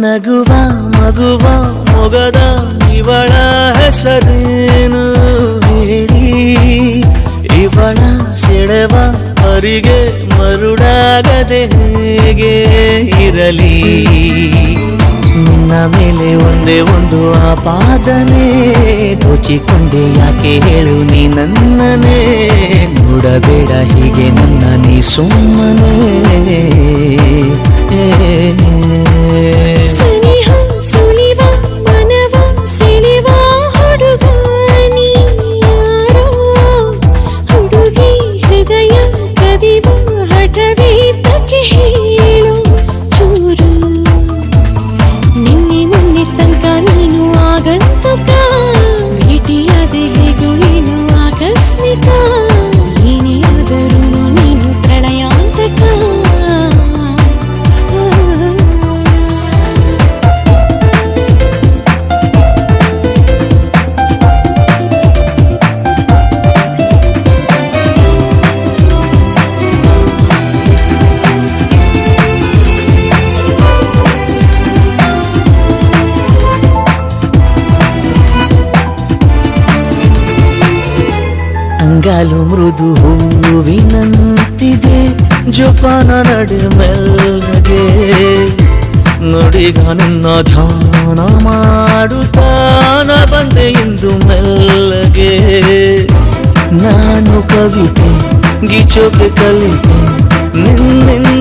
ನಗುವ ಮಗುವ ಮೊಗದ ಇವಳ ಹೆಸರೇನು ಹೇಳಿ, ಇವಳ ಸೆಳೆವ ಅವರಿಗೆ ಮರುಡಾಗದೆ ಹೇಗೆ ಇರಲಿ. ನಿನ್ನ ಮೇಲೆ ಒಂದೇ ಒಂದು ಆಪಾದನೆ, ದೋಚಿಕೊಂಡೆ ಯಾಕೆ ಹೇಳು ನೀ ನನ್ನನೇ. ನೋಡಬೇಡ ಹೀಗೆ ನನ್ನ ನೀ ಸುಮ್ಮನೆ. ಅಂಗಾಲು ಮೃದು ಹೂವಿನಂತಿದೆ, ಜೋಪಾನ ನಡೆ ಮೆಲ್ಲಗೆ. ನುಡಿಗ ನಿನ್ನ ಧ್ಯಾನ ಮಾಡುತ್ತಾನ ಬಂದೆ ಇಂದು ಮೆಲ್ಲಗೆ. ನಾನು ಕವಿತೆ ಗೀಚೋಕೆ ಕಲಿತೆ ನಿನ್ನಿಂದ